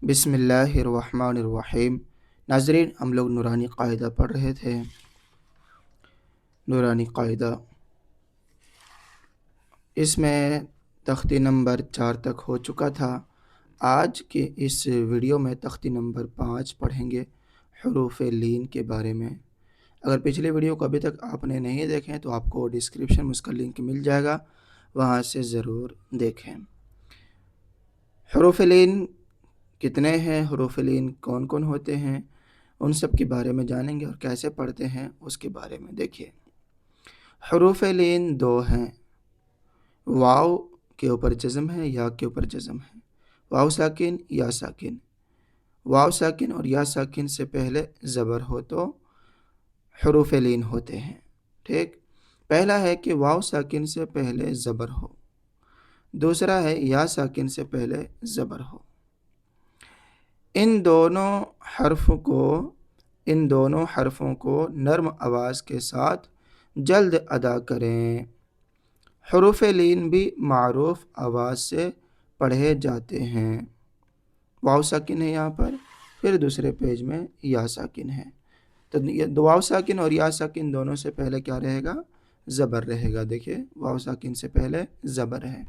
بسم اللہ الرحمن الرحیم۔ ناظرین، ہم لوگ نورانی قاعدہ پڑھ رہے تھے۔ نورانی قاعدہ، اس میں تختی نمبر 4 تک ہو چکا تھا۔ آج کے اس ویڈیو میں تختی نمبر 5 پڑھیں گے، حروف لین کے بارے میں۔ اگر پچھلے ویڈیو کو ابھی تک آپ نے نہیں دیکھیں تو آپ کو ڈسکرپشن میں اس کا لنک مل جائے گا، وہاں سے ضرور دیکھیں۔ حروف لین کتنے ہیں، حروف لین کون کون ہوتے ہیں، ان سب کے بارے میں جانیں گے، اور کیسے پڑھتے ہیں اس کے بارے میں دیکھیے۔ حروف لین 2 ہیں، واو کے اوپر جزم ہے، یا کے اوپر جزم ہے، واو ساکن یا ساکن۔ واو ساکن اور یا ساکن سے پہلے زبر ہو تو حروف لین ہوتے ہیں، ٹھیک۔ پہلا ہے کہ واو ساکن سے پہلے زبر ہو، دوسرا ہے یا ساکن سے پہلے زبر ہو۔ ان دونوں حرفوں کو نرم آواز کے ساتھ جلد ادا کریں۔ حروف لین بھی معروف آواز سے پڑھے جاتے ہیں۔ واو ساکن ہے یہاں پر، پھر دوسرے پیج میں یا ساکن ہے، تو واو ساکن اور یا ساکن دونوں سے پہلے کیا رہے گا؟ زبر رہے گا۔ دیکھیے، واو ساکن سے پہلے زبر ہے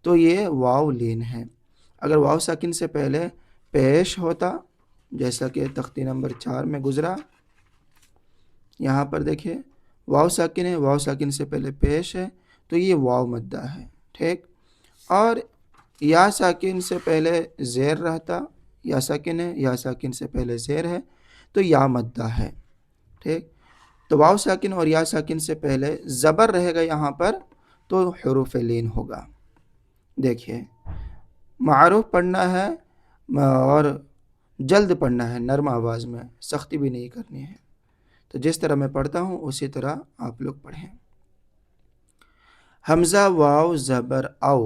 تو یہ واو لین ہے۔ اگر واو ساکن سے پہلے پیش ہوتا، جیسا کہ تختی نمبر 4 میں گزرا، یہاں پر دیکھیے واو ساکن ہے، واو ساکن سے پہلے پیش ہے تو یہ واو مدہ ہے، ٹھیک۔ اور یا ساکن سے پہلے زیر رہتا، یا ساکن ہے، یا ساکن سے پہلے زیر ہے تو یا مدہ ہے، ٹھیک۔ تو واو ساکن اور یا ساکن سے پہلے زبر رہے گا یہاں پر تو حروف لین ہوگا۔ دیکھیے، معروف پڑھنا ہے اور جلد پڑھنا ہے، نرم آواز میں، سختی بھی نہیں کرنی ہے۔ تو جس طرح میں پڑھتا ہوں اسی طرح آپ لوگ پڑھیں۔ حمزہ واو زبر او،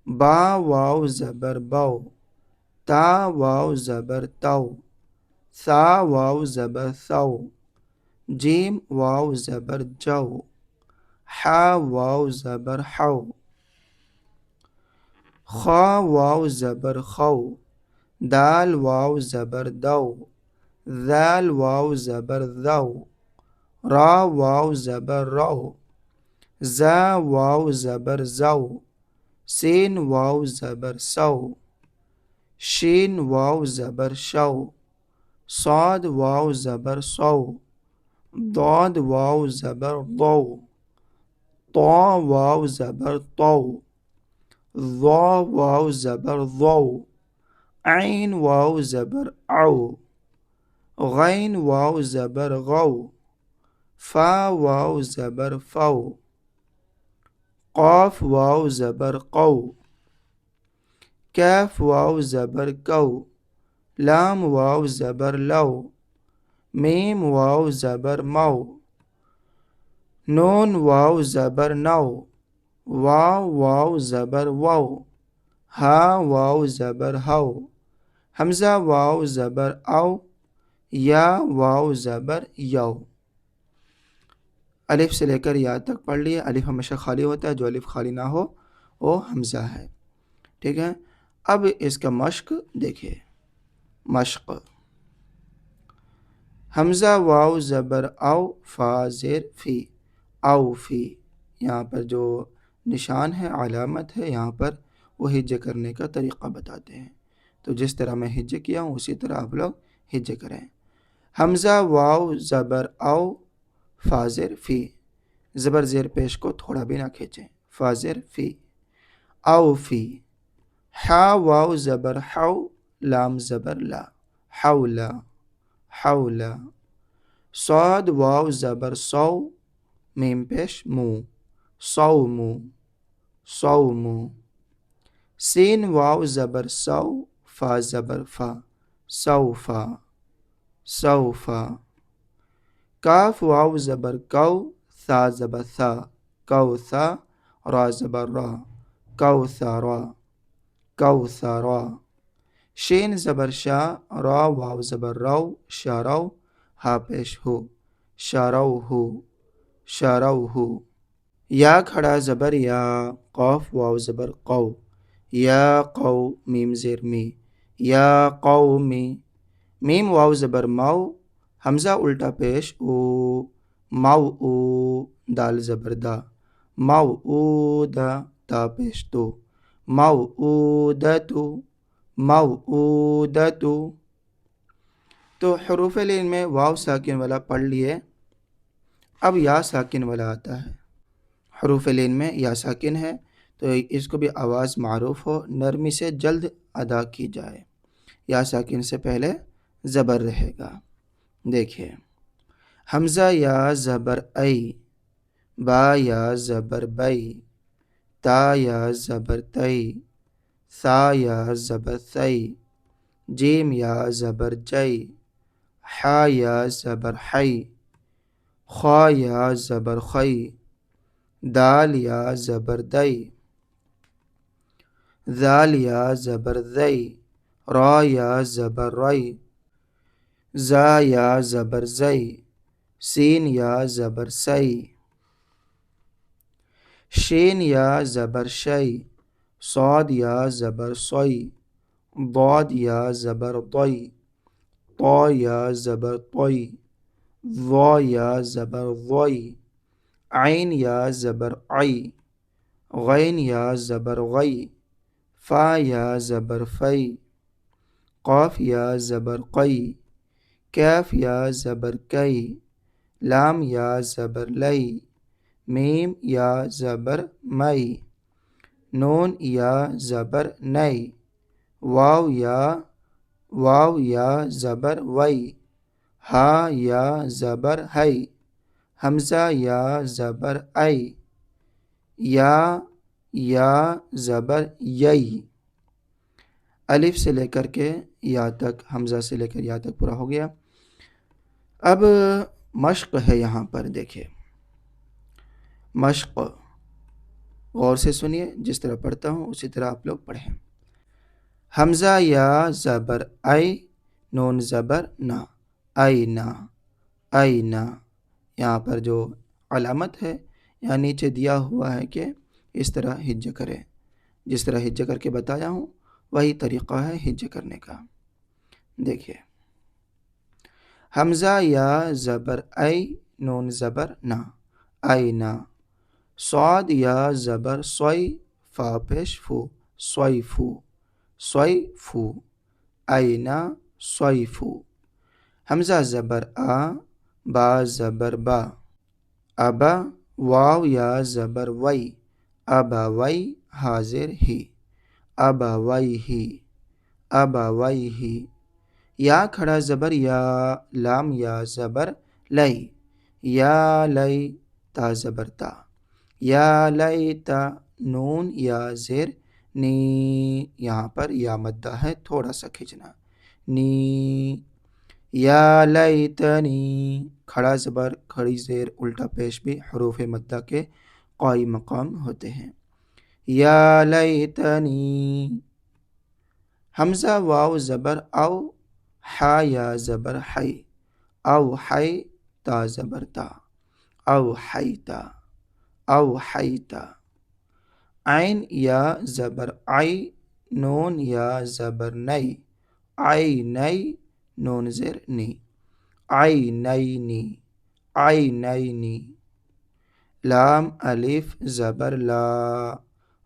با واو زبر بو، تا واو زبر تو، ثا واو زبر ثو، جیم واو زبر جو، حا واو زبر حو، خا واو زبر خو، دال واو زبر دو، ذال واو زبر ذو، را واو زبر رو، زا واو زبر زو، سین واو زبر سو، شین واو زبر شو، صاد واو زبر سو، ضاد واو زبر ضو، طا واو زبر طو، ظا واو زبر ضو، عین واو زبر عو، غین واو زبر غو، فا واو زبر فو، قاف واو زبر قو، کاف واو زبر کو، لام واو زبر لو، میم واو زبر مو، نون واو زبر نو، واو واو زبر وو، ہا واو زبر ہو، حمزہ واو زبر او، یا واو زبر یو۔ الف سے لے کر یا تک پڑھ لیے۔ الف ہمیشہ خالی ہوتا ہے، جو الف خالی نہ ہو وہ حمزہ ہے، ٹھیک ہے۔ اب اس کا مشق دیکھیے۔ مشق: حمزہ واو زبر او، فا زیر فی، او فی، یہاں پر جو نشان ہے، علامت ہے، یہاں پر وہ ہجے کرنے کا طریقہ بتاتے ہیں۔ تو جس طرح میں ہجے کیا ہوں اسی طرح آپ لوگ ہجے کریں۔ حمزہ واو زبر او، فا زیر فی، زبر زیر پیش کو تھوڑا بھی نہ کھینچیں، فا زیر فی، او فی۔ حا واو زبر حو، لام زبر لا، حولا، حولا۔ صاد واو زبر صو، میم پیش مو، صومو، صومو۔ سین واو زبر سو، فا زبر فا، سوفا، سوفا۔ کاف واو زبر کو، ثا زبر ثا، کوثا، را زبر را، کوثرا، کوثرا۔ شین زبر شا، را واو زبر رو، شارو، ہا پیش ہو، شاروہو، شاروہو۔ یا کھڑا زبر یا، قاف واو زبر قو، یا قو، میم زیر می، یا قومی، میم واو زبر ماؤ، حمزہ الٹا پیش او، ماؤ او، دال زبر دا، ماؤ او دا، تا پیش تو، ماؤ او دتو، ماؤ او دتو۔ تو حروف لین میں واو ساکن والا پڑھ لیے، اب یا ساکن والا آتا ہے۔ حروف لین میں یا ساکن ہے تو اس کو بھی آواز معروف ہو، نرمی سے جلد ادا کی جائے۔ یا ساکن سے پہلے زبر رہے گا۔ دیکھیے، حمزہ یا زبر ای، با یا زبر بئی، تا یا زبر تئی، ثا یا زبر ثئی، جیم یا زبر جئی، حا یا زبر حی، خا یا زبر خی، دال یا زبر دئی، ذال یا زبر ذئی، را یا زبر رئی، زا یا زبر زئی، سین یا زبر سئی، شین یا زبر شئی، صاد یا زبر صئی، ضاد یا زبر ضئی، طا یا زبر طئی، ظا یا زبر ظئی، عین یا زبر عئی، غین یا زبر غئی، فا یا زبر فئی، قاف یا زبر قئی، کیف یا زبر کئی، لام یا زبر لئی، میم یا زبر مئی، نون یا زبر نئی، واو یا زبر وئی، ہا یا زبر ہئی، حمزہ یا زبر ای، یا زبر یئی۔ الف سے لے کر کے یا تک، حمزہ سے لے کر یا تک پورا ہو گیا۔ اب مشق ہے یہاں پر، دیکھیں مشق غور سے سنیے، جس طرح پڑھتا ہوں اسی طرح آپ لوگ پڑھیں۔ حمزہ یا زبر ای، نون زبر نا، اینا، اینا، یہاں پر جو علامت ہے یہاں نیچے دیا ہوا ہے کہ اس طرح ہجہ کرے، جس طرح ہجہ کر کے بتایا ہوں وہی طریقہ ہے ہجہ کرنے کا۔ دیکھیے، حمزہ یا زبر ای، نون زبر نا، اینا، صاد یا زبر صوئی، فا پیش فو، صوئی فو، صوئی فو، اینا صوئی فو۔ حمزہ زبر آ، با زبر با، ابا، واو یا زبر وئی، ابا وئی، حاضر ہی، ابا وئی ہی، ابا وئی ہی۔ یا کھڑا زبر یا، لام یا زبر لئی، یا لئی، تا زبر تا، یا لئی تا، نون یا زیر نی، یہاں پر یا مدہ ہے، تھوڑا سا کھچنا، نی، یا لیتنی، کھڑا زبر کھڑی زیر الٹا پیش بھی حروف مدہ کے قائم مقام ہوتے ہیں۔ یا لیتنی۔ حمزہ واو زبر او، حا یا زبر حی، او حی، تا زبر تا، او حیتا، او حیتا۔ عین یا زبر عی، نون یا زبر نئی، عی نئی، نون زیر نی، عینینی، عینینی۔ لام الف زبر لا،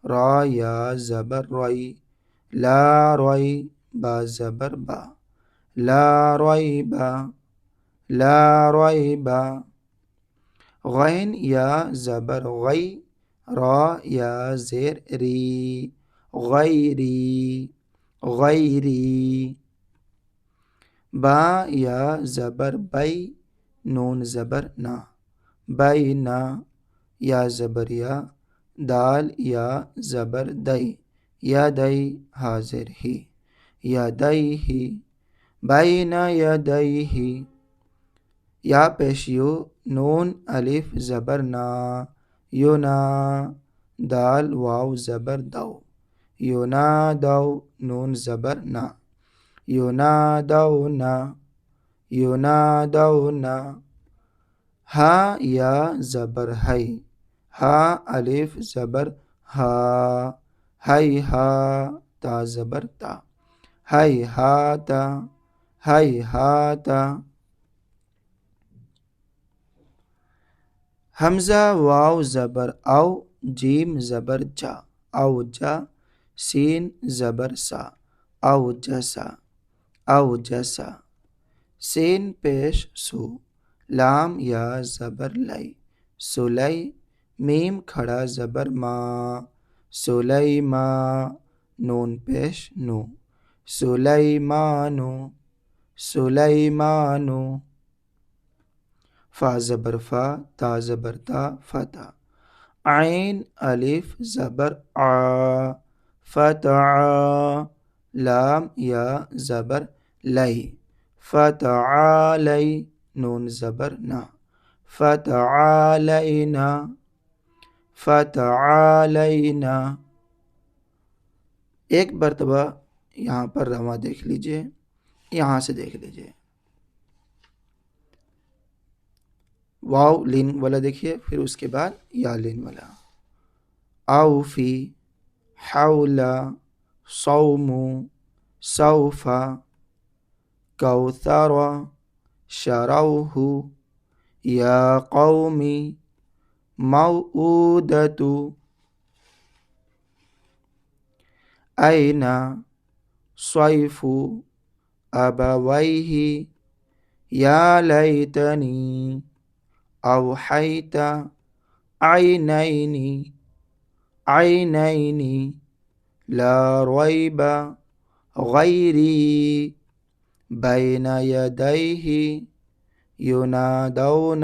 را یا زبر رئی، لا رئی، با زبر با، لا ریبا، لا ریبا۔ غین یا زبر غی، را یا زیر ری، غیری، غیری۔ با یا زبر بئی، نون زبر نا، بینا، یا زبر یا، دال یا زبر دئی، یا دئی، حاضر ہی، یا دئی ہی، بین یدیہ۔ یا پیش یو، نون الف زبر نا، یونا، دال واو زبر دو، یونا دو، نون زبر نا، یونا دونا، یونا دونا۔ ہا یا زبر ہئی، ہا الف زبر ہا، ہئی ہا، تا زبر تا، ہیہات ہیہات۔ حمزہ واو زبر او، جیم زبر جا، او جا، سین زبر سا، او جسا، او جسا، سین پیش سو، لام یا زبر لئی، سلئی، میم کھڑا زبر ما، سلیما، نون پیش نو، سلیمانو، سلیمانو، فا زبر فا، تا زبر تا، فتا، عین الف زبر آ، فتع، لام یا زبر لئی، فتعالی، نون زبر نا، فتعالینا، فتعالینا۔ ایک مرتبہ یہاں پر رواں دیکھ لیجئے، یہاں سے دیکھ لیجئے، واو لین والا دیکھیے، پھر اس کے بعد یا لین والا، اوفی، حولا، صوم، سوف، کوثر، شروہ، یا قومی، موعودۃ، این، صیف، ابویہ، یا لیتنی، اوحیت، عینین، عینین، لا ریب، غیری، بین یدیہ، ینادون،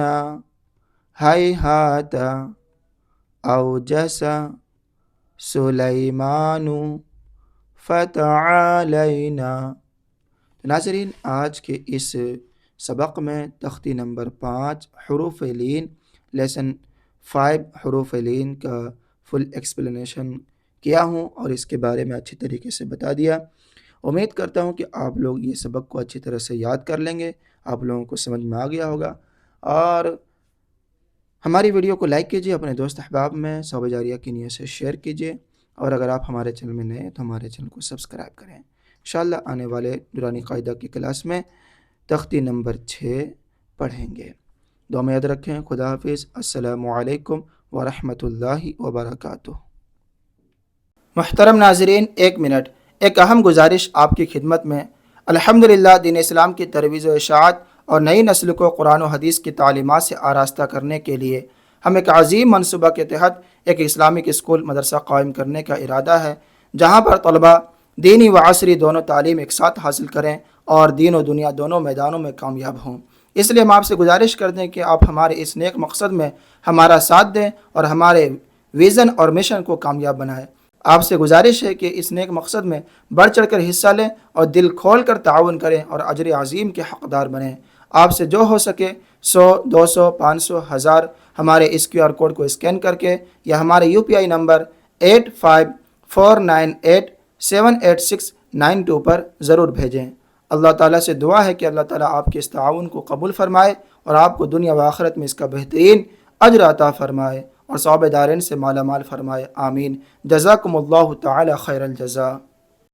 ہیہات، اوجس، سلیمان، فتعالینا۔ ناظرین، آج کے اس سبق میں تختی نمبر 5 حروف لین لیسن 5 حروف لین کا فل ایکسپلینیشن کیا ہوں اور اس کے بارے میں اچھی طریقے سے بتا دیا۔ امید کرتا ہوں کہ آپ لوگ یہ سبق کو اچھی طرح سے یاد کر لیں گے، آپ لوگوں کو سمجھ میں آ گیا ہوگا، اور ہماری ویڈیو کو لائک کیجئے، اپنے دوست احباب میں ثواب جاریہ کی نیت سے شیئر کیجئے، اور اگر آپ ہمارے چینل میں نئے ہیں تو ہمارے چینل کو سبسکرائب کریں۔ انشاءاللہ آنے والے نورانی قاعدہ کی کلاس میں تختی نمبر 6 پڑھیں گے۔ دعا میں یاد رکھیں۔ خدا حافظ۔ السلام علیکم ورحمۃ اللہ وبرکاتہ۔ محترم ناظرین، ایک منٹ، ایک اہم گزارش آپ کی خدمت میں۔ الحمدللہ دین اسلام کی ترویج و اشاعت اور نئی نسل کو قرآن و حدیث کی تعلیمات سے آراستہ کرنے کے لیے ہم ایک عظیم منصوبہ کے تحت ایک اسلامک اسکول مدرسہ قائم کرنے کا ارادہ ہے، جہاں پر طلباء دینی و عصری دونوں تعلیم ایک ساتھ حاصل کریں اور دین و دنیا دونوں میدانوں میں کامیاب ہوں۔ اس لیے ہم آپ سے گزارش کرتے ہیں کہ آپ ہمارے اس نیک مقصد میں ہمارا ساتھ دیں اور ہمارے ویژن اور مشن کو کامیاب بنائیں۔ آپ سے گزارش ہے کہ اس نیک مقصد میں بڑھ چڑھ کر حصہ لیں اور دل کھول کر تعاون کریں اور اجر عظیم کے حقدار بنیں۔ آپ سے جو ہو سکے 100، 200، 500، 1000 ہمارے اس QR کوڈ کو اسکین کر کے یا ہمارے UPI نمبر 8549878692 پر ضرور بھیجیں۔ اللہ تعالیٰ سے دعا ہے کہ اللہ تعالیٰ آپ کے اس تعاون کو قبول فرمائے اور آپ کو دنیا و آخرت میں اس کا بہترین اجر عطا فرمائے اور ثواب دارین سے مالا مال فرمائے، آمین۔ جزاکم اللہ تعالی خیر الجزا۔